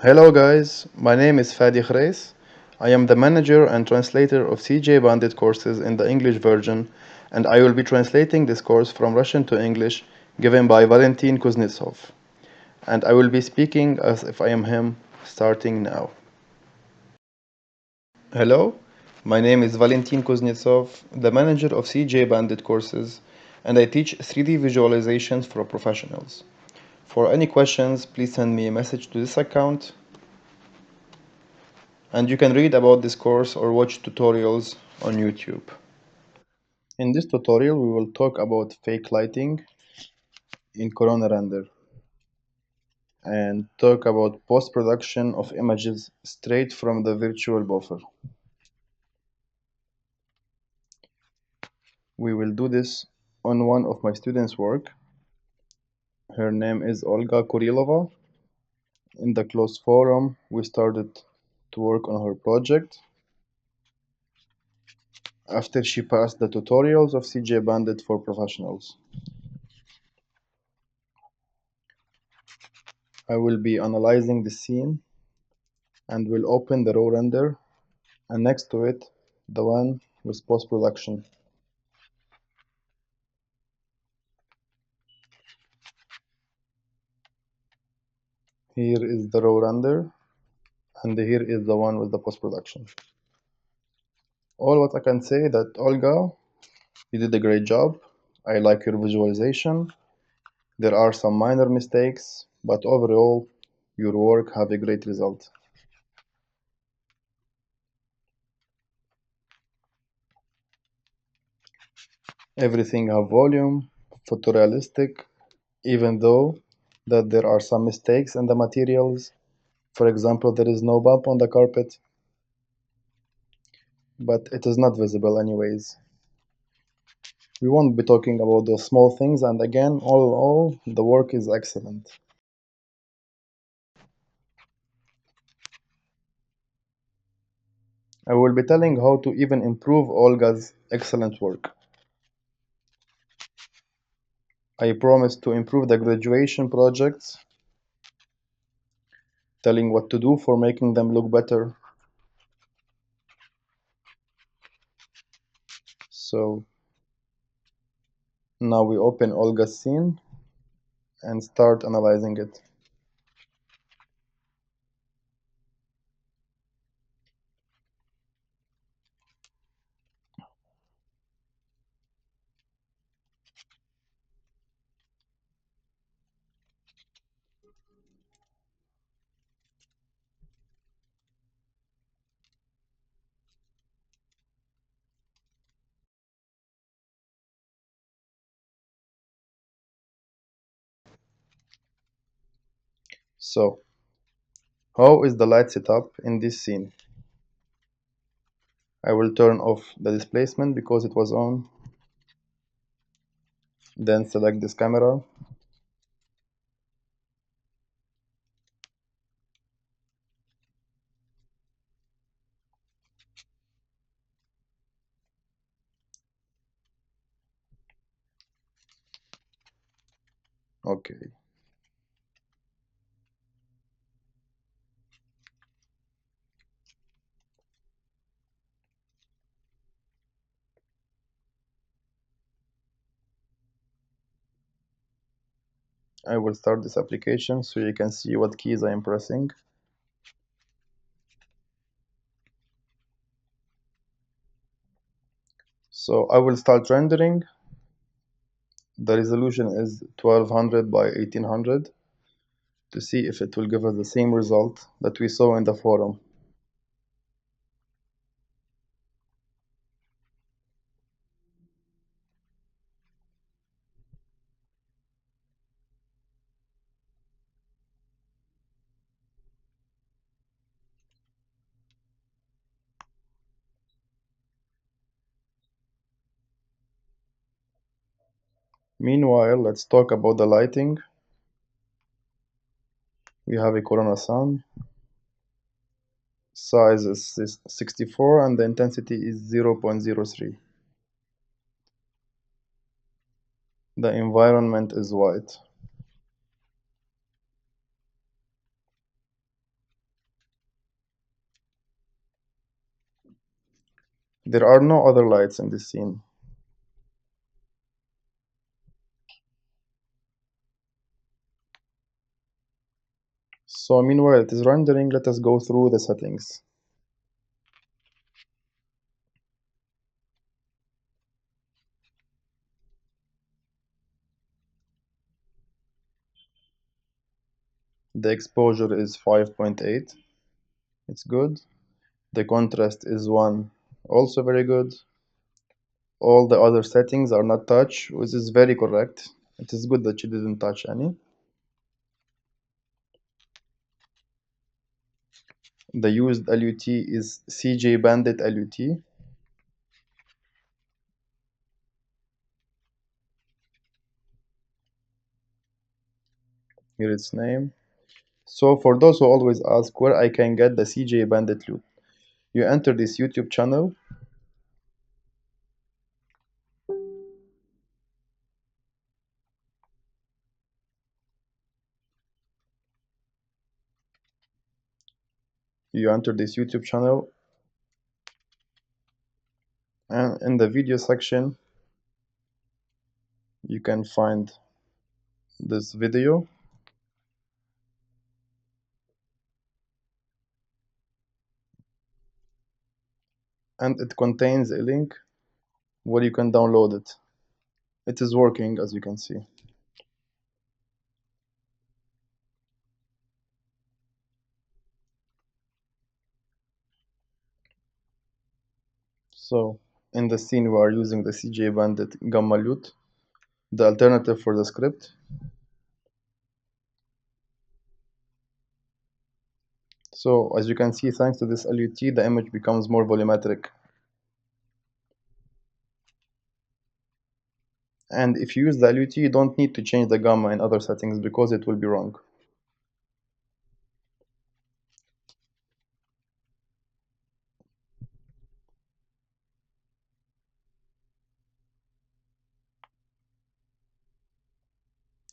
Hello guys, my name is Fadi Khreis. I am the manager and translator of CGBandit courses in the English version, and I will be translating this course from Russian to English given by Valentin Kuznetsov. And I will be speaking as if I am him, starting now. Hello, my name is Valentin Kuznetsov, the manager of CGBandit courses, and I teach 3D visualizations for professionals. For any questions, please send me a message to this account. And you can read about this course or watch tutorials on YouTube. In this tutorial, we will talk about fake lighting in Corona Render and talk about post-production of images straight from the virtual buffer. We will do this on one of my students' work. Her name is Olga Kurilova. In the closed forum, we started to work on her project. After she passed the tutorials of CGBandit for professionals. I will be analyzing the scene and will open the raw render and next to it the one with post-production. Here is the raw render and here is the one with the post-production. All what I can say that Olga, you did a great job. I like your visualization. There are some minor mistakes, but overall your work have a great result. Everything have volume, photorealistic, even though that there are some mistakes in the materials. For example, there is no bump on the carpet, but it is not visible anyways. We won't be talking about those small things, and again, all in all, the work is excellent. I will be telling how to even improve Olga's excellent work. I promise to improve the graduation projects, telling what to do for making them look better. So now we open Olga's scene and start analyzing it. So, how is the light setup in this scene? I will turn off the displacement because it was on. Then select this camera. Okay. I will start this application so you can see what keys I am pressing. So I will start rendering. The resolution is 1200 by 1800 to see if it will give us the same result that we saw in the forum. Meanwhile, let's talk about the lighting. We have a Corona sun. Size is 64 and the intensity is 0.03. The environment is white. There are no other lights in this scene. So meanwhile it is rendering, let us go through the settings. The exposure is 5.8. It's good. The contrast is 1. Also very good. All the other settings are not touched, which is very correct. It is good that you didn't touch any. The used LUT is CGBandit LUT. Here its name. So for those who always ask where I can get the CGBandit loot, you enter this YouTube channel. You enter this YouTube channel, and in the video section you can find this video, and it contains a link where you can download it. It is working, as you can see. So in the scene we are using the CGBandit Gamma loot, the alternative for the script. So as you can see, thanks to this LUT, the image becomes more volumetric. And if you use the LUT, you don't need to change the gamma in other settings because it will be wrong.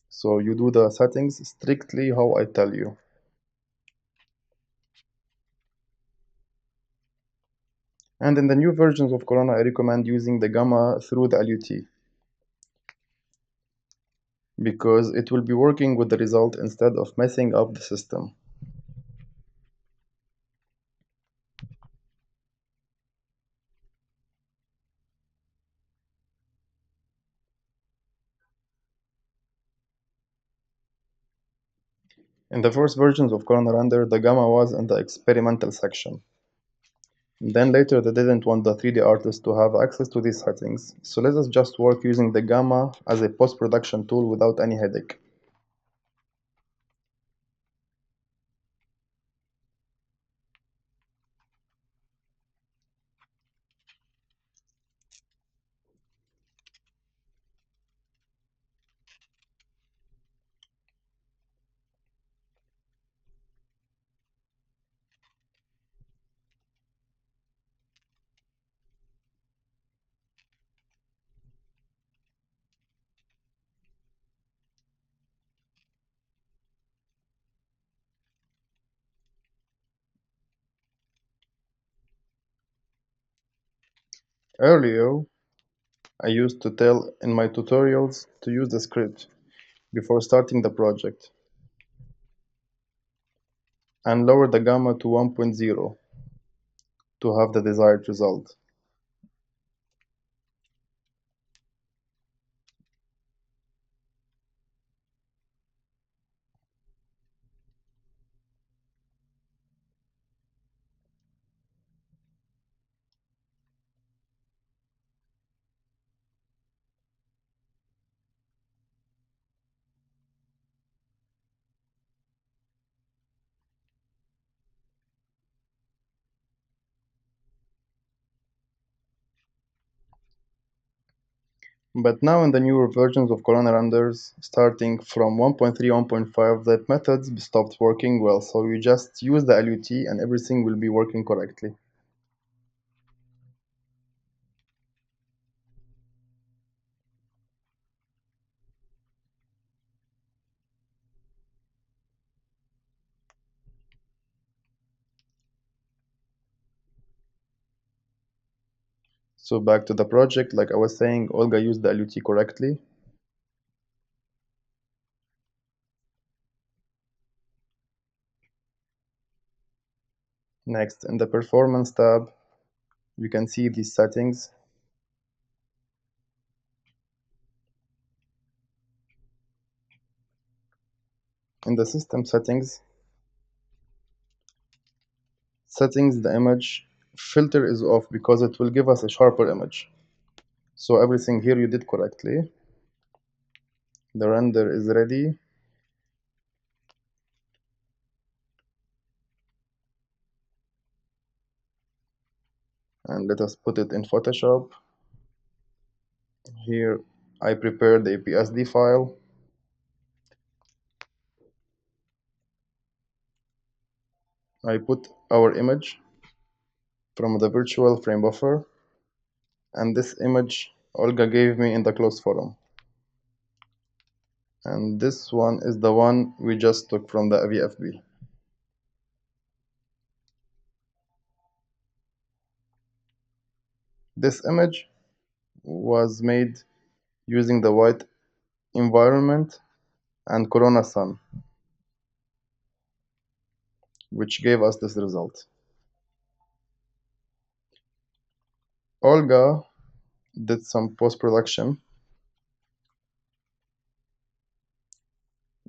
So you do the settings strictly how I tell you. And in the new versions of Corona, I recommend using the gamma through the LUT, because it will be working with the result instead of messing up the system. In the first versions of Corona Render, the gamma was in the experimental section. Then later they didn't want the 3D artist to have access to these settings, so let us just work using the gamma as a post-production tool without any headache. Earlier, I used to tell in my tutorials to use the script before starting the project and lower the gamma to 1.0 to have the desired result. But now in the newer versions of Corona renders, starting from 1.3, 1.5, that methods stopped working well, so you just use the LUT and everything will be working correctly. So back to the project, like I was saying, Olga used the LUT correctly. Next, in the Performance tab, you can see these settings. In the System settings, the image filter is off because it will give us a sharper image. So everything here you did correctly. The render is ready. And let us put it in Photoshop. Here I prepared the PSD file. I put our image from the virtual frame buffer, and this image Olga gave me in the closed forum. And this one is the one we just took from the VFB. This image was made using the white environment and Corona Sun, which gave us this result. Olga did some post-production.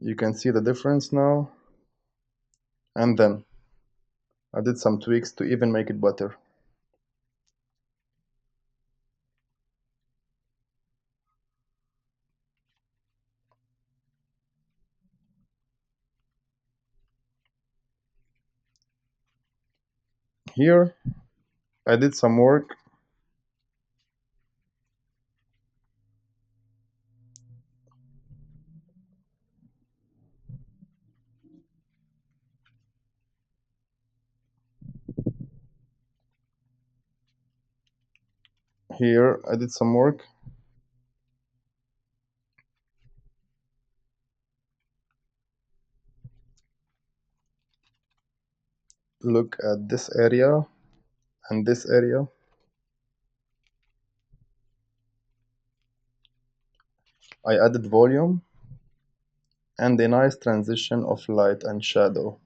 You can see the difference now. And then I did some tweaks to even make it better. Here I did some work. Here I did some work. Look at this area and this area. I added volume and a nice transition of light and shadow,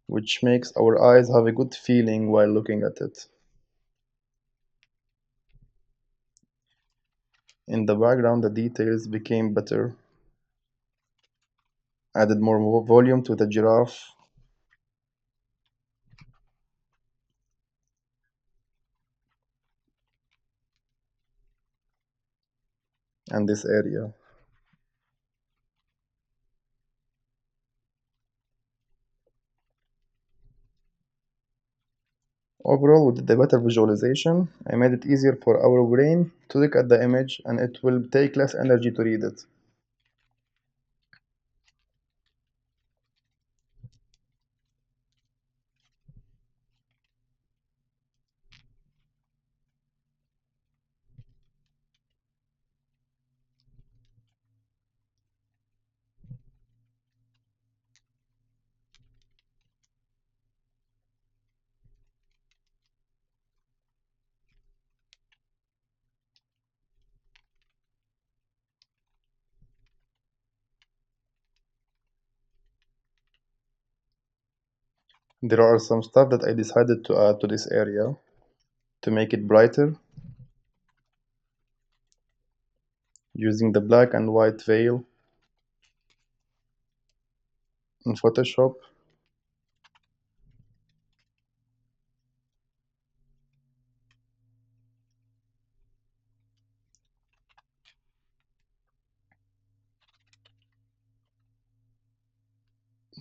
which makes our eyes have a good feeling while looking at it. In the background, the details became better. Added more volume to the giraffe. And this area. Overall, we did a better visualization. I made it easier for our brain to look at the image, and it will take less energy to read it. There are some stuff that I decided to add to this area to make it brighter using the black and white veil in Photoshop.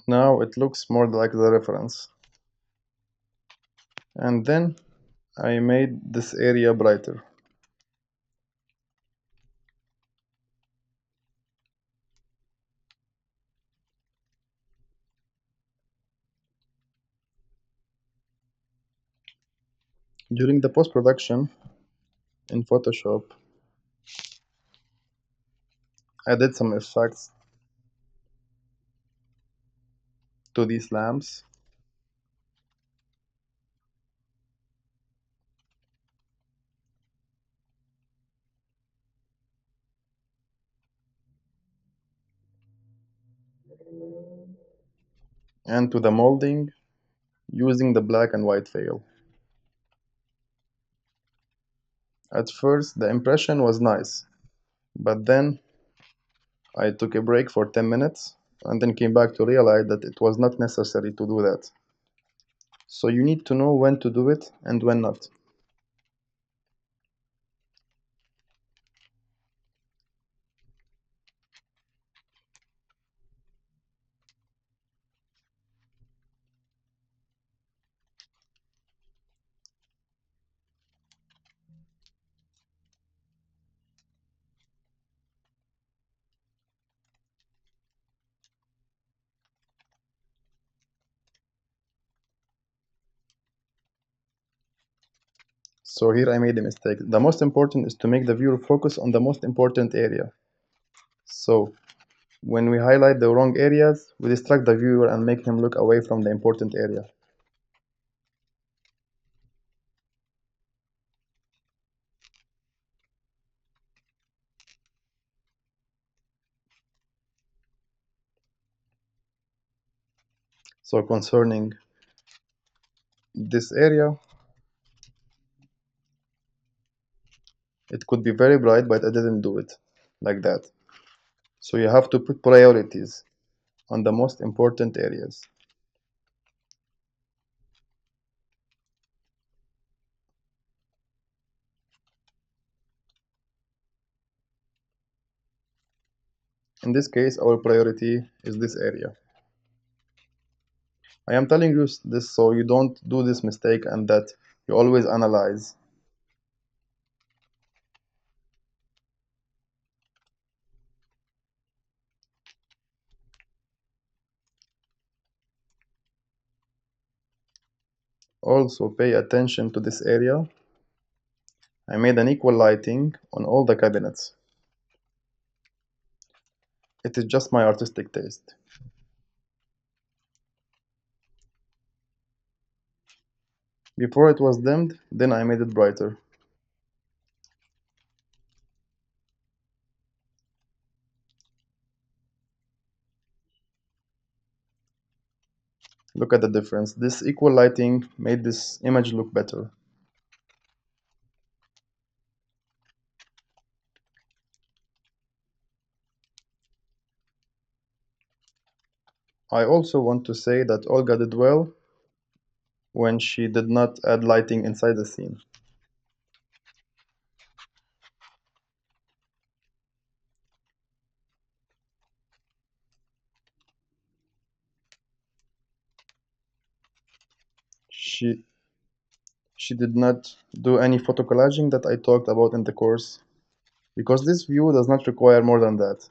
Now it looks more like the reference. And then I made this area brighter. During the post-production in Photoshop, I did some effects to these lamps. and to the molding using the black and white veil. At first, the impression was nice, but then I took a break for 10 minutes and then came back to realize that it was not necessary to do that. So you need to know when to do it and when not. So here I made a mistake. The most important is to make the viewer focus on the most important area. So when we highlight the wrong areas, we distract the viewer and make him look away from the important area. So concerning this area, it could be very bright, but I didn't do it like that. So you have to put priorities on the most important areas. In this case, our priority is this area. I am telling you this so you don't do this mistake and that you always analyze. Also pay attention to this area. I made an equal lighting on all the cabinets. It is just my artistic taste. Before it was dimmed, then I made it brighter. Look at the difference. This equal lighting made this image look better. I also want to say that Olga did well when she did not add lighting inside the scene. She she did not do any photo collaging that I talked about in the course because this view does not require more than that.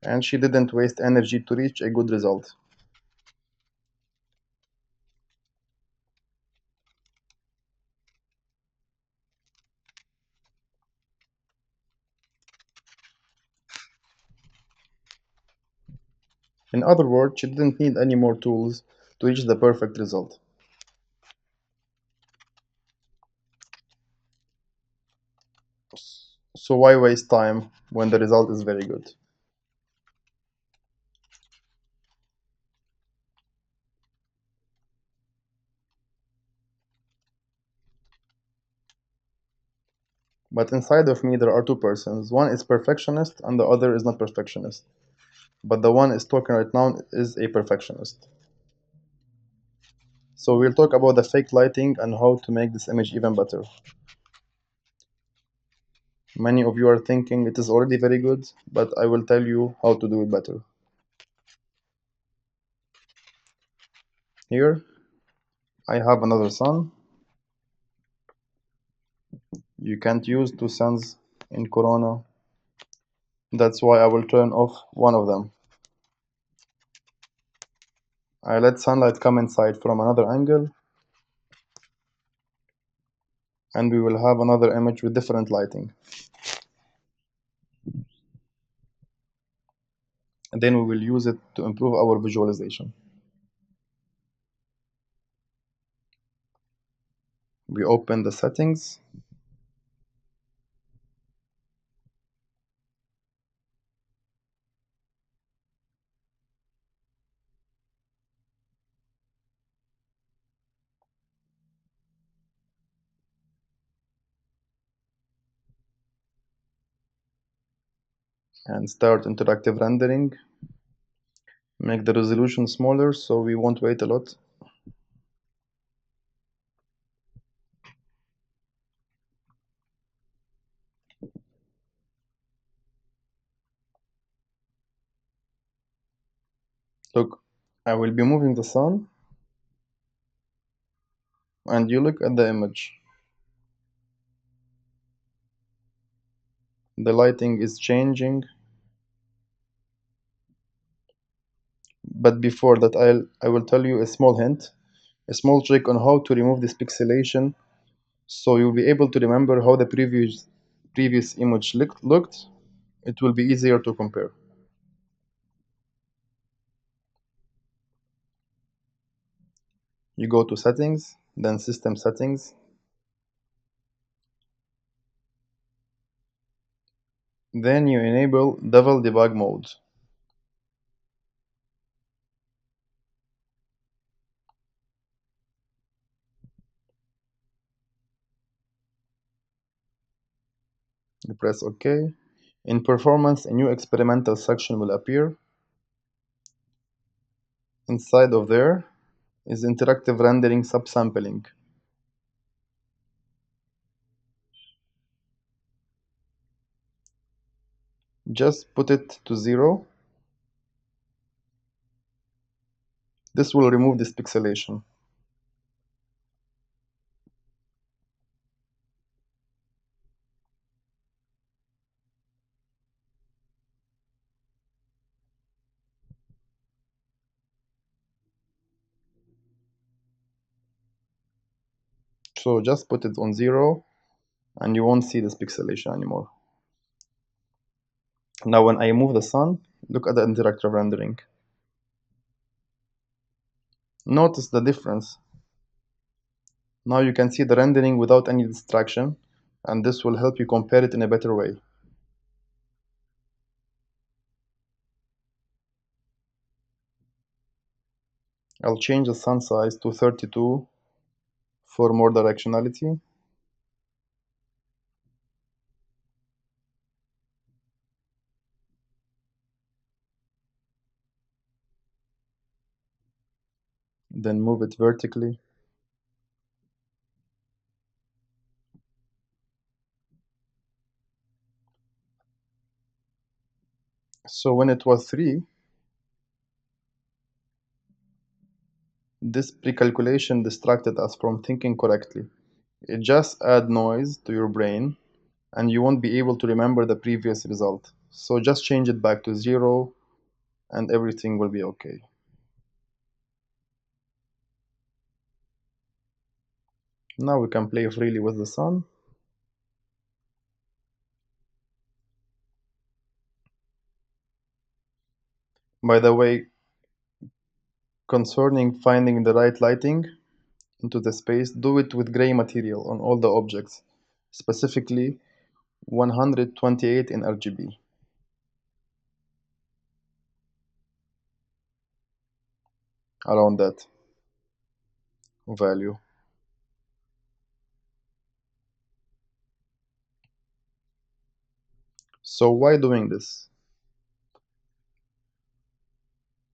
And she didn't waste energy to reach a good result. In other words, she didn't need any more tools to reach the perfect result. So why waste time when the result is very good? But inside of me there are two persons. One is perfectionist and the other is not perfectionist. But the one is talking right now is a perfectionist. So we'll talk about the fake lighting and how to make this image even better. Many of you are thinking it is already very good, but I will tell you how to do it better. Here, I have another sun. You can't use two suns in Corona. That's why I will turn off one of them. I let sunlight come inside from another angle, and we will have another image with different lighting. And then we will use it to improve our visualization. We open the settings. and start interactive rendering. Make the resolution smaller so we won't wait a lot. Look, I will be moving the sun, and you look at the image. The lighting is changing, but before that I will tell you a small hint, a small trick on how to remove this pixelation so you'll be able to remember how the previous image looked. It will be easier to compare. You go to settings, then system settings, then you enable devil debug mode. You press OK. In performance, a new experimental section will appear. Inside of there is interactive rendering subsampling. Just put it to 0. This will remove this pixelation. So just put it on 0 and you won't see this pixelation anymore. Now when I move the sun, look at the interactive rendering. Notice the difference. Now you can see the rendering without any distraction, and this will help you compare it in a better way. I'll change the sun size to 32 for more directionality. Then move it vertically. So when it was 3, this pre-calculation distracted us from thinking correctly. It just adds noise to your brain and you won't be able to remember the previous result. So just change it back to 0 and everything will be okay. Now we can play freely with the sun. By the way, concerning finding the right lighting into the space, do it with gray material on all the objects, specifically 128 in RGB, around that value. So why doing this?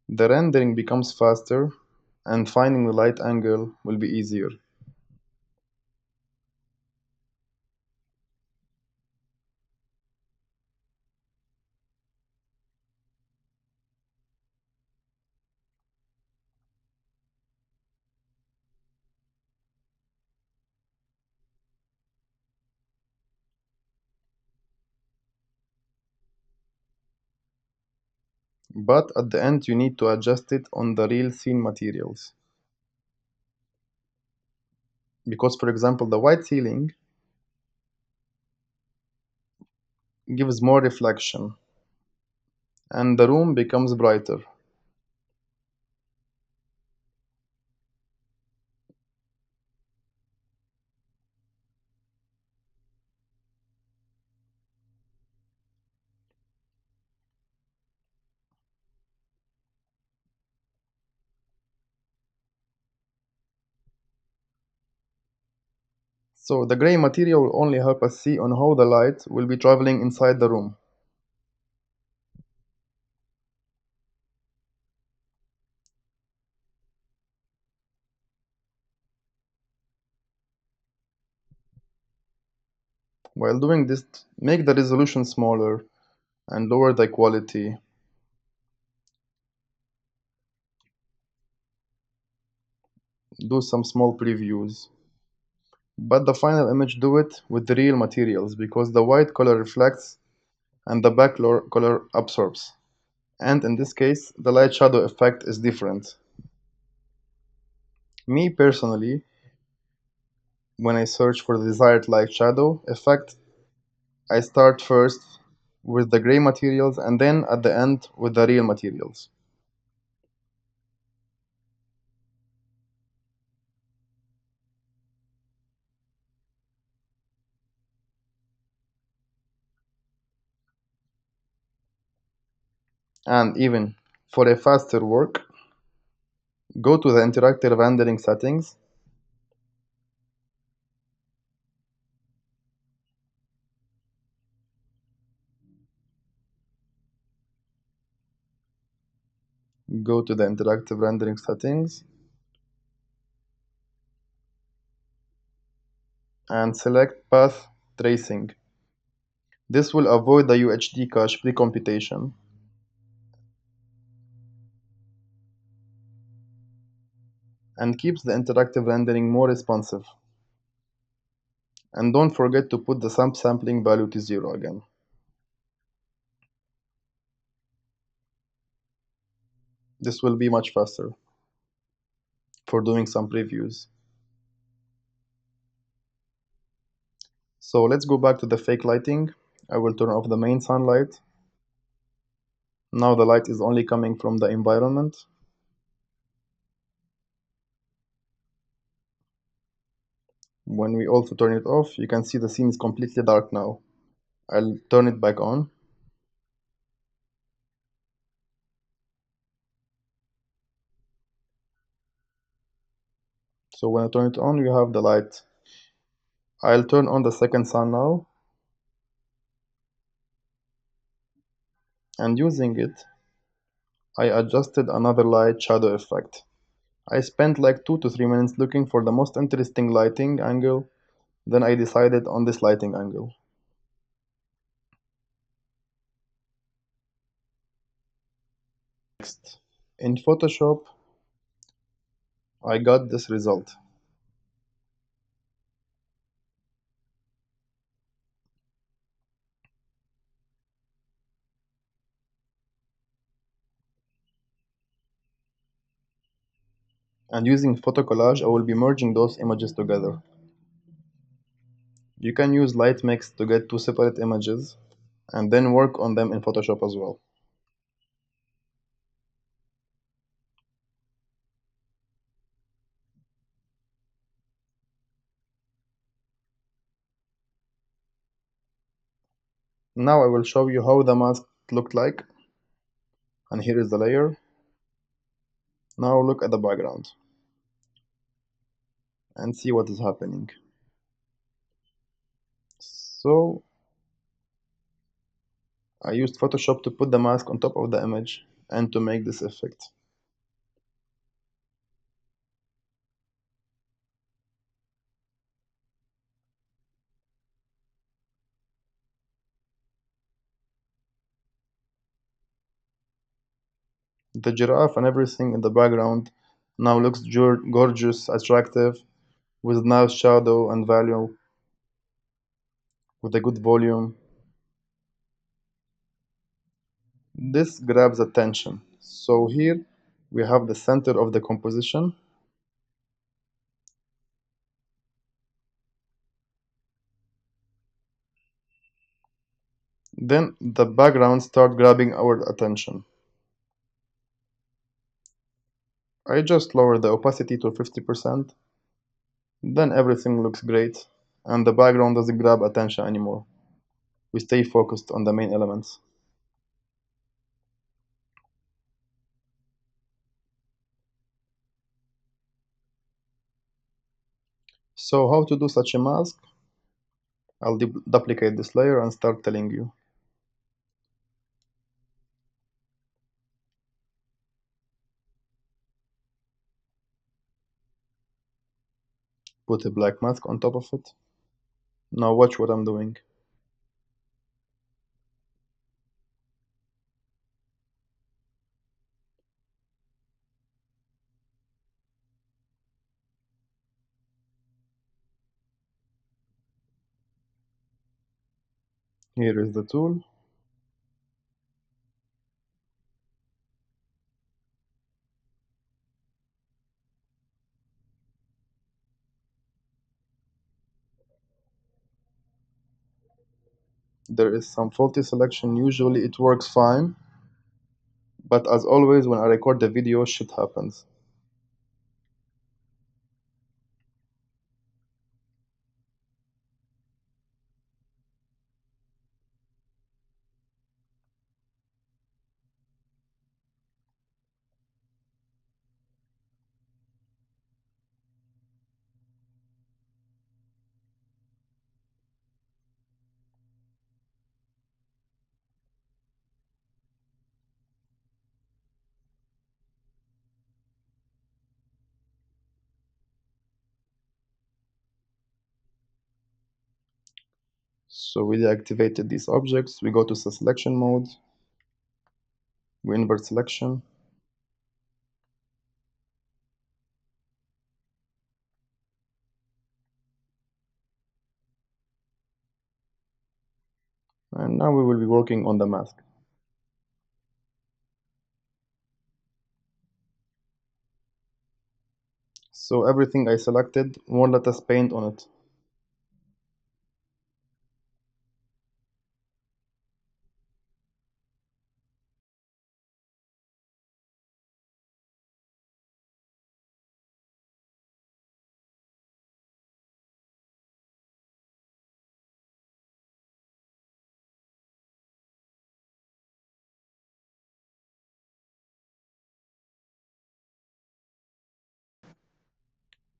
The rendering becomes faster and finding the light angle will be easier. But at the end you need to adjust it on the real scene materials. Because for example the white ceiling gives more reflection and the room becomes brighter. So the gray material will only help us see on how the light will be traveling inside the room. While doing this, make the resolution smaller and lower the quality. Do some small previews. But the final image, do it with the real materials because the white color reflects and the back color absorbs. And in this case, the light shadow effect is different. Me personally, when I search for the desired light shadow effect, I start first with the gray materials and then at the end with the real materials. And even for a faster work, go to the interactive rendering settings, go to the interactive rendering settings and select path tracing. This will avoid the UHD cache pre-computation and keeps the interactive rendering more responsive. And don't forget to put the sampling value to 0 again. This will be much faster for doing some previews. So let's go back to the fake lighting. I will turn off the main sunlight. Now the light is only coming from the environment. When we also turn it off, you can see the scene is completely dark now. I'll turn it back on. So when I turn it on, you have the light. I'll turn on the second sun now. And using it, I adjusted another light shadow effect. I spent like 2 to 3 minutes looking for the most interesting lighting angle, then I decided on this lighting angle. Next, in Photoshop, I got this result. And using photo collage, I will be merging those images together. You can use light mix to get two separate images and then work on them in Photoshop as well. Now I will show you how the mask looked like. And here is the layer. Now look at the background and see what is happening. So I used Photoshop to put the mask on top of the image and to make this effect. The giraffe and everything in the background now looks gorgeous, attractive, with nice shadow and value, with a good volume. This grabs attention. So here we have the center of the composition. Then the background start grabbing our attention. I just lower the opacity to 50%. Then everything looks great and the background doesn't grab attention anymore. We stay focused on the main elements. So how to do such a mask? I'll duplicate this layer and start telling you. Put a black mask on top of it. Now watch what I'm doing. Here is the tool. There is some faulty selection. Usually it works fine, but as always when I record the video, shit happens. So we deactivated these objects. We go to the selection mode. We invert selection. And now we will be working on the mask. So everything I selected, more let us paint on it.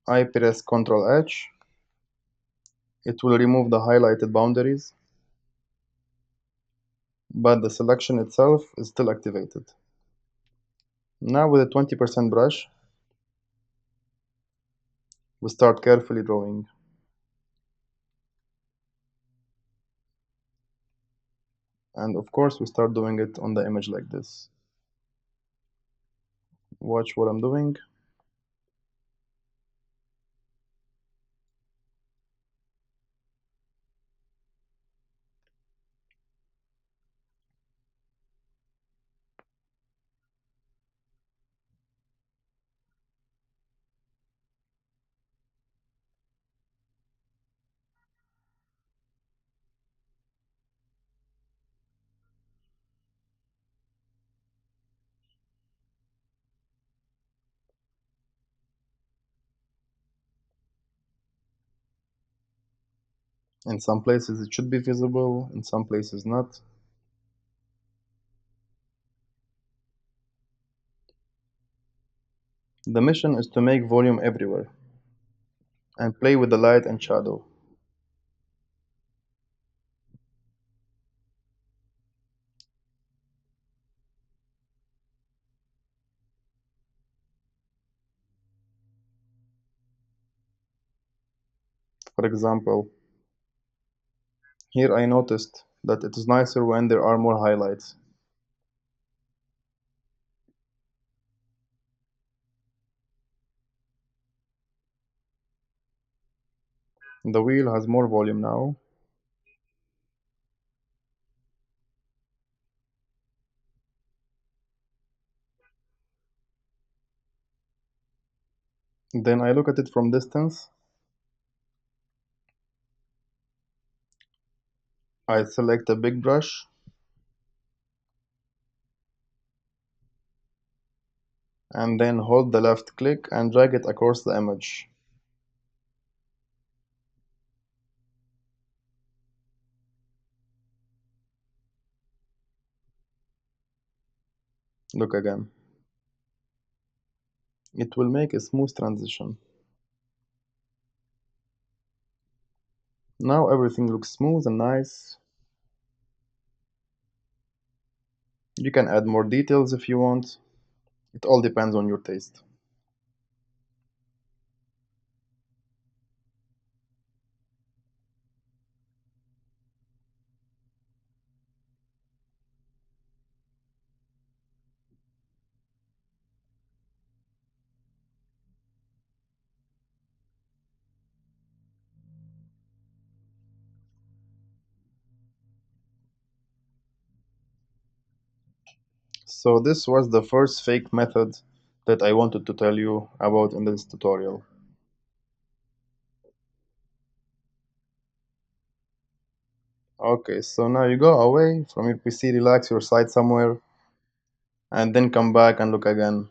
I press Ctrl H. It will remove the highlighted boundaries, but the selection itself is still activated. Now with a 20% brush, we start carefully drawing. And of course we start doing it on the image like this. Watch what I'm doing. In some places it should be visible, in some places not. The mission is to make volume everywhere and play with the light and shadow. For example, here I noticed that it is nicer when there are more highlights. The wheel has more volume now. Then I look at it from distance. I select a big brush and then hold the left click and drag it across the image. Look again. It will make a smooth transition. Now everything looks smooth and nice. You can add more details if you want. It all depends on your taste. So this was the first fake method that I wanted to tell you about in this tutorial. Okay, so now you go away from your PC, relax your site somewhere, and then come back and look again.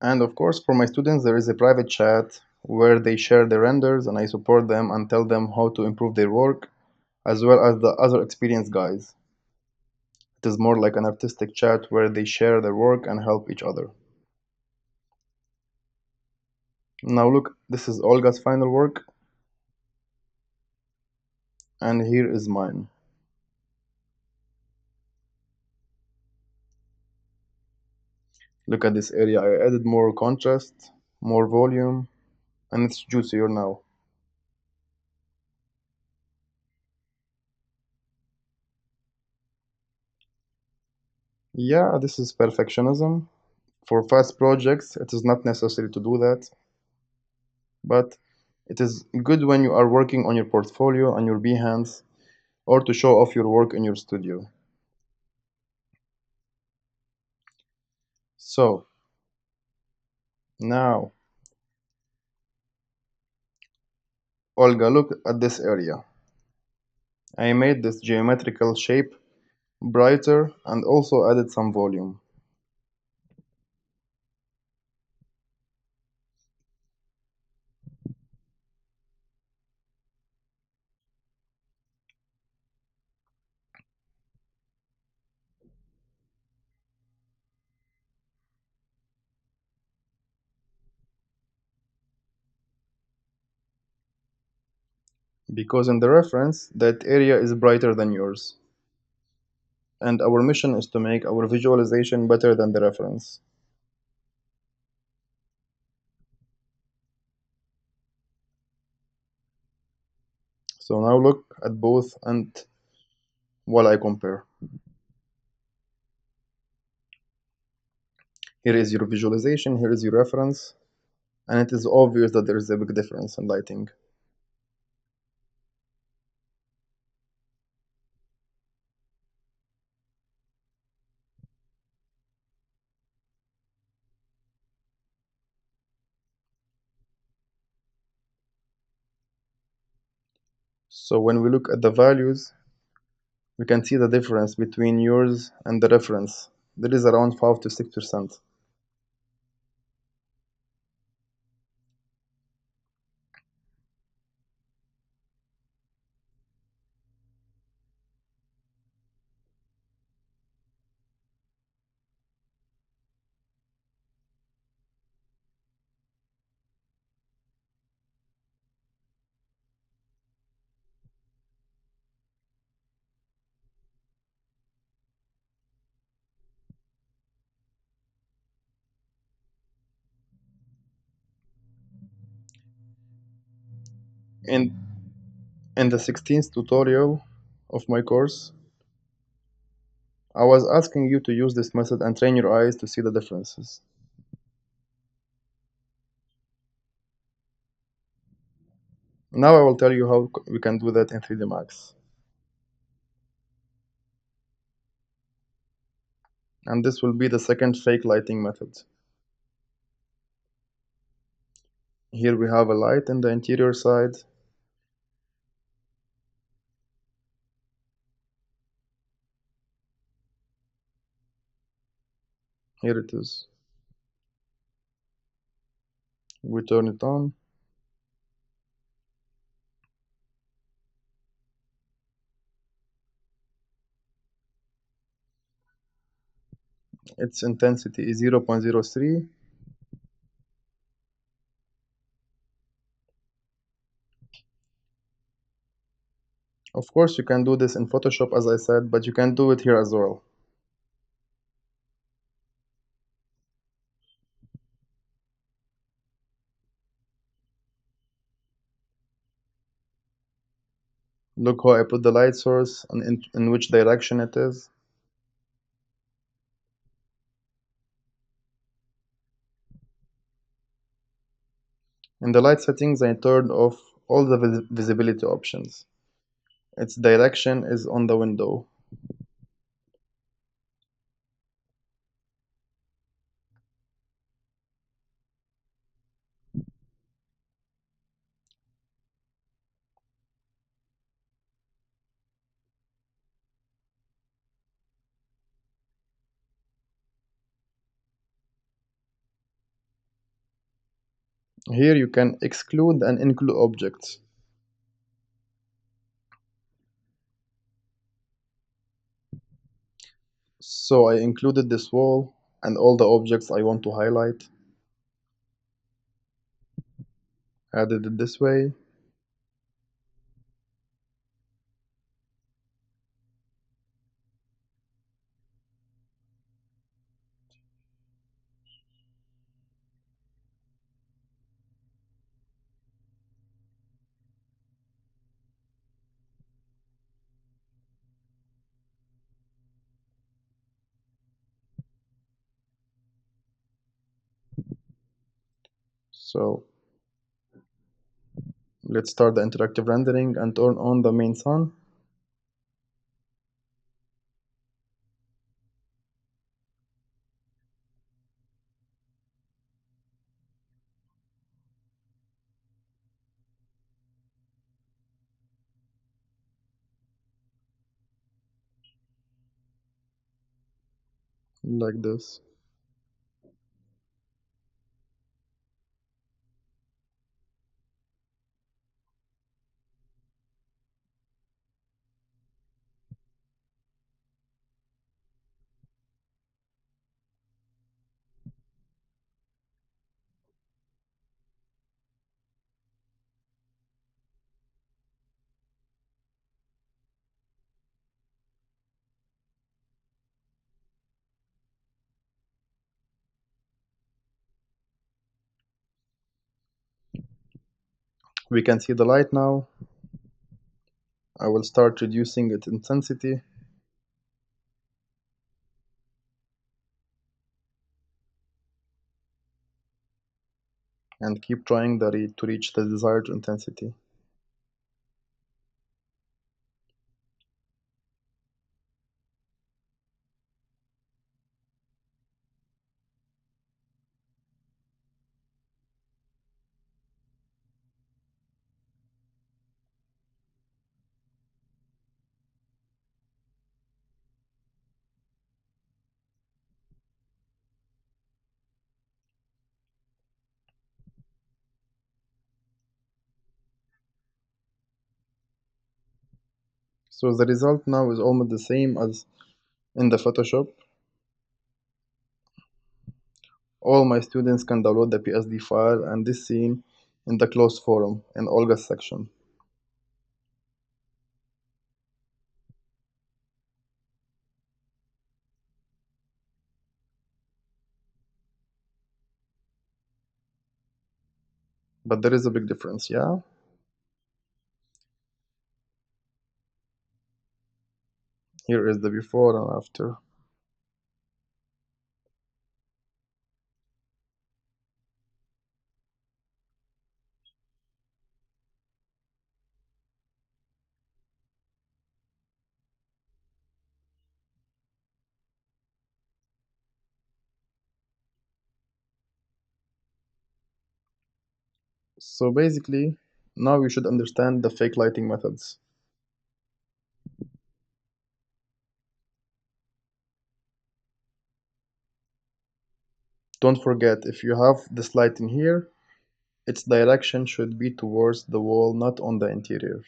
And of course, for my students, there is a private chat where they share their renders and I support them and tell them how to improve their work, as well as the other experienced guys. It is more like an artistic chat where they share their work and help each other. Now look, this is Olga's final work, and here is mine. Look at this area, I added more contrast, more volume, and it's juicier now. Yeah, this is perfectionism. For fast projects, it is not necessary to do that, but it is good when you are working on your portfolio on your Behance or to show off your work in your studio. So, now, Olga, look at this area. I made this geometrical shape brighter and also added some volume. Because in the reference, that area is brighter than yours. And our mission is to make our visualization better than the reference. So now look at both and while I compare. Here is your visualization, here is your reference, and it is obvious that there is a big difference in lighting. So when we look at the values, we can see the difference between yours and the reference. There is around 5 to 6%. In, in the 16th tutorial of my course, I was asking you to use this method and train your eyes to see the differences. Now I will tell you how we can do that in 3D Max. And this will be the second fake lighting method. Here we have a light in the interior side. Here it is. We turn it on. Its intensity is 0.03. Of course, you can do this in Photoshop as I said, but you can do it here as well. Look how I put the light source and in which direction it is. In the light settings, I turned off all the visibility options. Its direction is on the window. Here you can exclude and include objects. So I included this wall and all the objects I want to highlight. Added it this way. So let's start the interactive rendering and turn on the main sun. Like this. We can see the light now. I will start reducing its intensity and keep trying to reach the desired intensity. So the result now is almost the same as in the Photoshop. All my students can download the PSD file and this scene in the closed forum in Olga's section. But there is a big difference, yeah? Here is the before and after. So basically, now you should understand the fake lighting methods. Don't forget, if you have this lighting here, its direction should be towards the wall, not on the interior.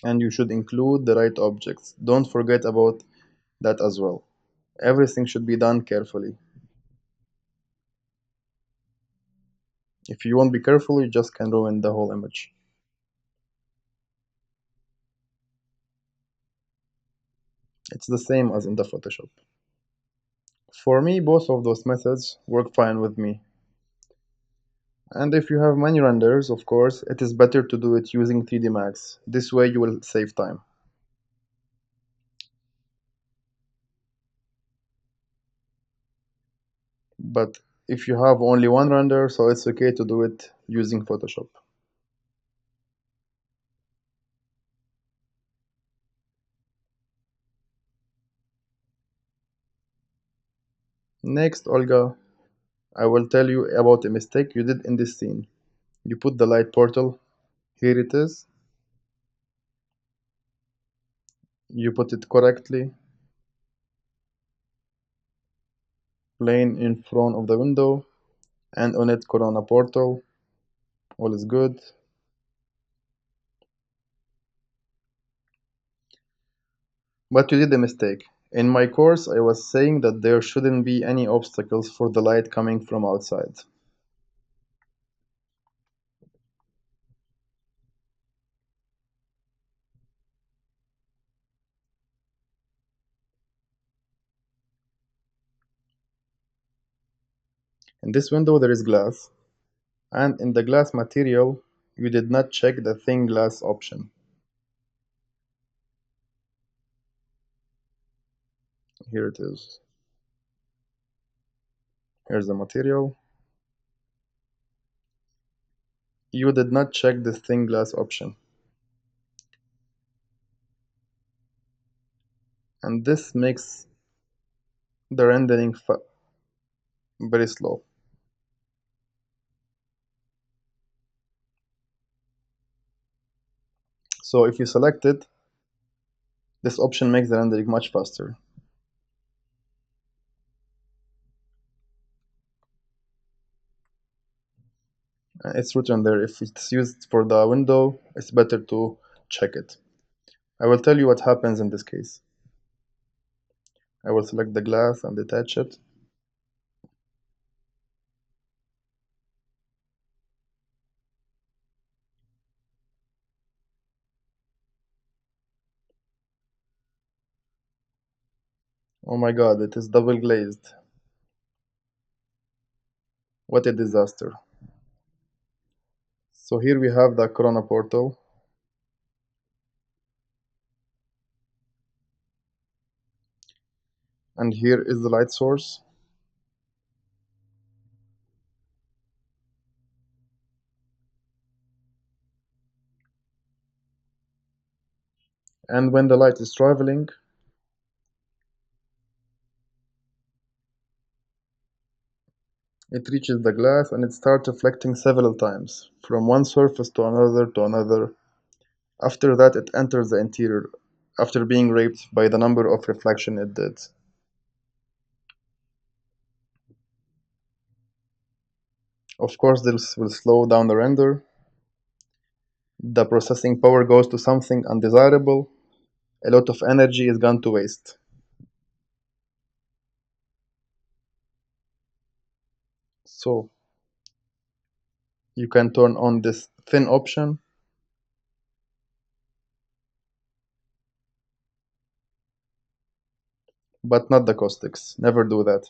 And you should include the right objects. Don't forget about that as well. Everything should be done carefully. If you won't be careful, you just can ruin the whole image. It's the same as in the Photoshop. For me, both of those methods work fine with me. And if you have many renders, of course, it is better to do it using 3D Max. This way you will save time. But if you have only one render, so it's okay to do it using Photoshop. Next, Olga, I will tell you about a mistake you did in this scene. You put the light portal, here it is, you put it correctly, plain in front of the window, and on it Corona portal, all is good. But you did a mistake. In my course, I was saying that there shouldn't be any obstacles for the light coming from outside. In this window there is glass, and in the glass material, you did not check the thin glass option. Here it is. Here's the material. You did not check the thin glass option. And this makes the rendering very slow. So if you select it, this option makes the rendering much faster. It's written there. If it's used for the window, it's better to check it. I will tell you what happens in this case. I will select the glass and detach it. Oh my god, it is double glazed. What a disaster. So here we have the Corona portal. And here is the light source. And when the light is traveling, it reaches the glass and it starts reflecting several times, from one surface to another to another. After that, it enters the interior, after being raped by the number of reflection it did. Of course, this will slow down the render. The processing power goes to something undesirable. A lot of energy is gone to waste. So, you can turn on this thin option, but not the caustics. Never do that.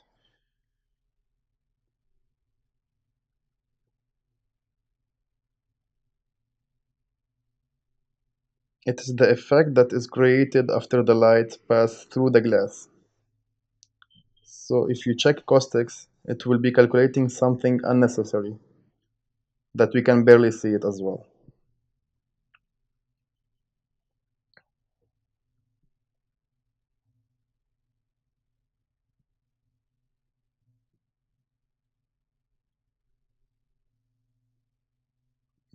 It is the effect that is created after the light passes through the glass. So if you check caustics, it will be calculating something unnecessary that we can barely see it as well.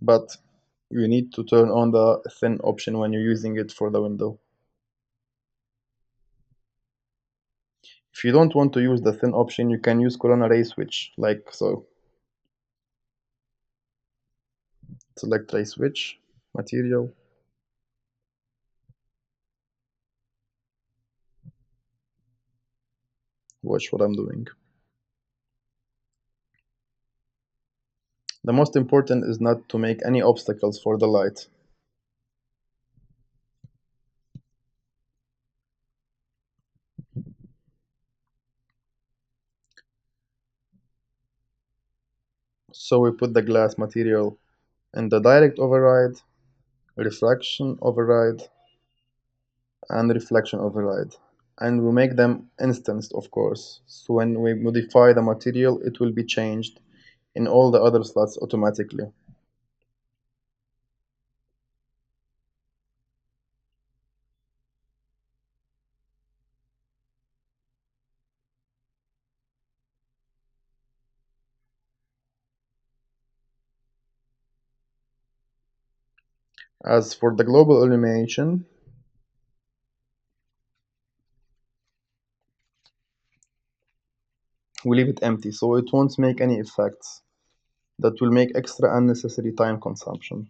But you need to turn on the thin option when you're using it for the window. If you don't want to use the thin option, you can use Corona ray switch, like so. Select ray switch, material, watch what I'm doing. The most important is not to make any obstacles for the light. So we put the glass material in the direct override, refraction override, and reflection override. And we make them instanced, of course. So when we modify the material, it will be changed in all the other slots automatically. As for the global illumination, we leave it empty, so it won't make any effects that will make extra unnecessary time consumption.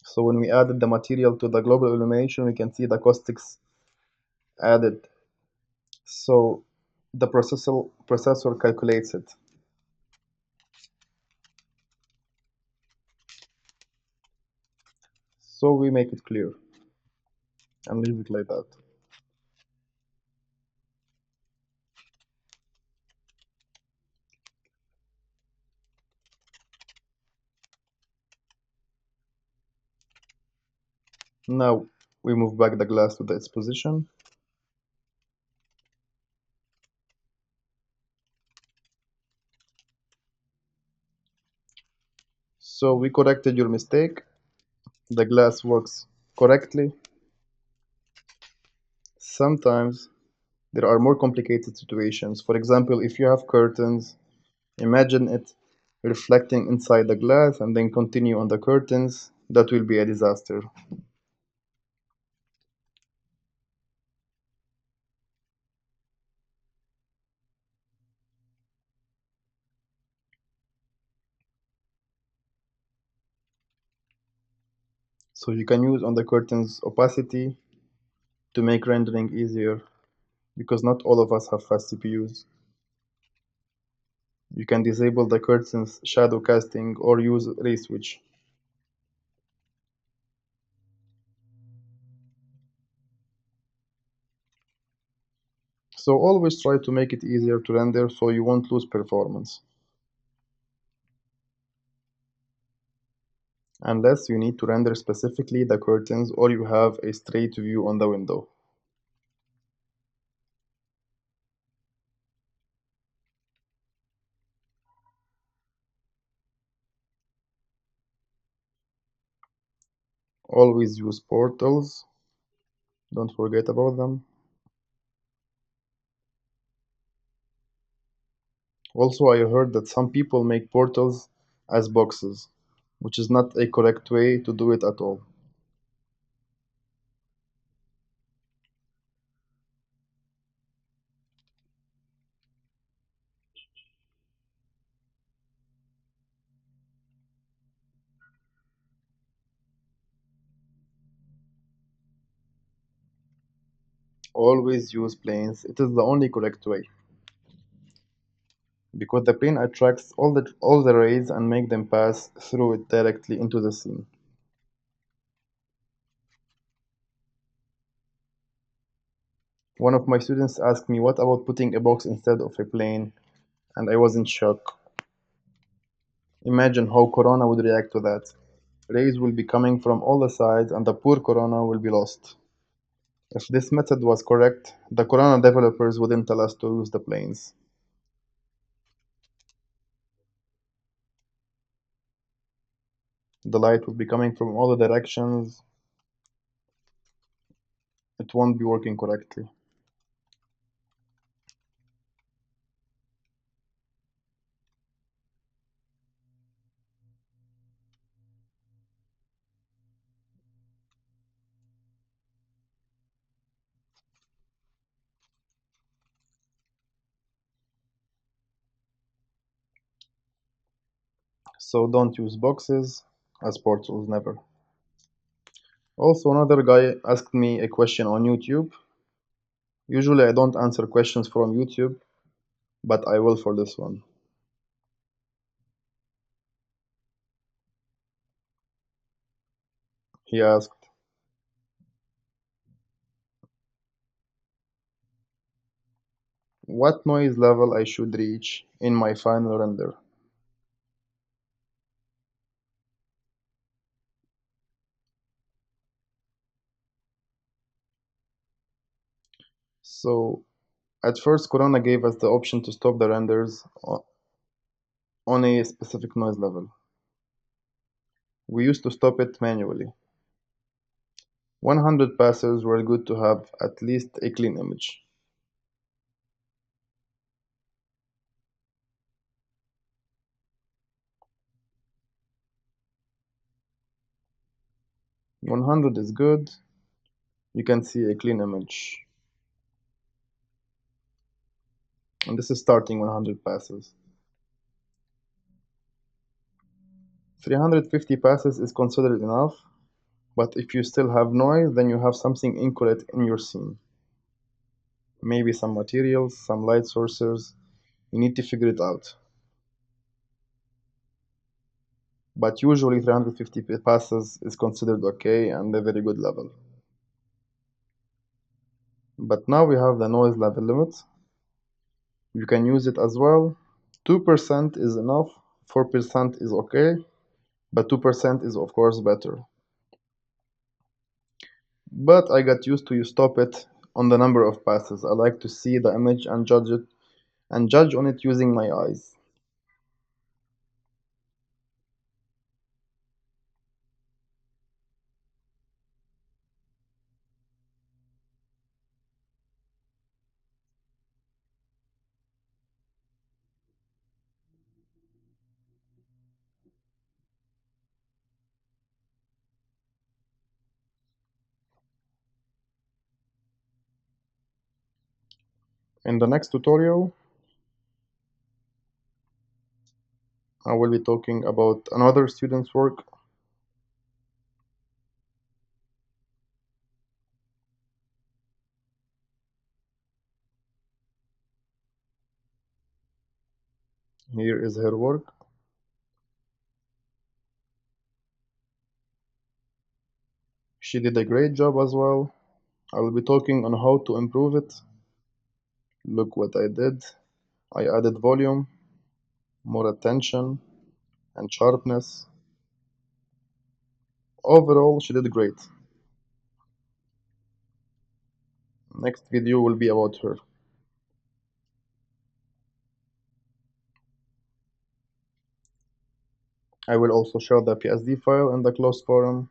So when we added the material to the global illumination, we can see the caustics added. So the processor calculates it. So we make it clear and leave it like that. Now we move back the glass to its position. So we corrected your mistake. The glass works correctly. Sometimes there are more complicated situations. For example, if you have curtains, imagine it reflecting inside the glass and then continue on the curtains. That will be a disaster. So you can use on the curtains opacity to make rendering easier because not all of us have fast CPUs. You can disable the curtains shadow casting or use ray switch. So always try to make it easier to render so you won't lose performance. Unless you need to render specifically the curtains or you have a straight view on the window. Always use portals, don't forget about them. Also, I heard that some people make portals as boxes, which is not a correct way to do it at all. Always use planes, it is the only correct way. Because the plane attracts all the rays and make them pass through it directly into the scene. One of my students asked me what about putting a box instead of a plane, and I was in shock. Imagine how Corona would react to that. Rays will be coming from all the sides and the poor Corona will be lost. If this method was correct, the Corona developers wouldn't tell us to use the planes. The light would be coming from all the directions. It won't be working correctly. So don't use boxes as portals, never. Also, another guy asked me a question on YouTube. Usually I don't answer questions from YouTube, but I will for this one. He asked, what noise level I should reach in my final render. So at first Corona gave us the option to stop the renders on a specific noise level. We used to stop it manually. 100 passes were good to have at least a clean image. 100 is good, you can see a clean image. And this is starting 100 passes. 350 passes is considered enough, but if you still have noise, then you have something incorrect in your scene. Maybe some materials, some light sources, you need to figure it out. But usually 350 passes is considered okay and a very good level. But now we have the noise level limit. You can use it as well. 2% is enough, 4% is okay, but 2% is of course better. But I got used to stop it on the number of passes. I like to see the image and judge on it using my eyes. In the next tutorial, I will be talking about another student's work. Here is her work. She did a great job as well. I will be talking on how to improve it. Look what I did. I added volume, more attention, and sharpness. Overall, she did great. Next video will be about her. I will also share the PSD file in the closed forum.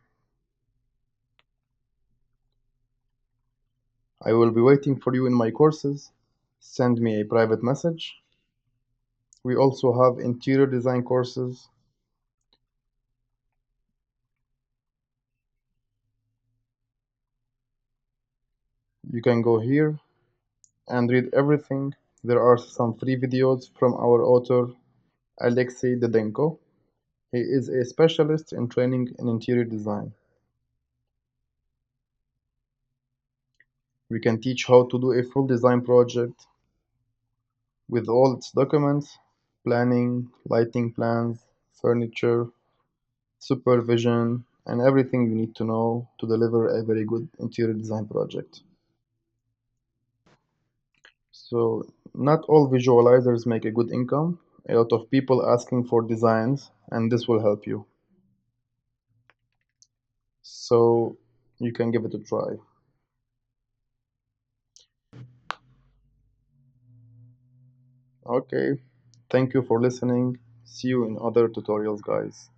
I will be waiting for you in my courses. Send me a private message. We also have interior design courses. You can go here and read everything. There are some free videos from our author, Alexei Dedenko. He is a specialist in training in interior design. We can teach how to do a full design project with all its documents, planning, lighting plans, furniture, supervision, and everything you need to know to deliver a very good interior design project. So, not all visualizers make a good income. A lot of people asking for designs, and this will help you. So, you can give it a try. Okay, thank you for listening. See you in other tutorials, guys.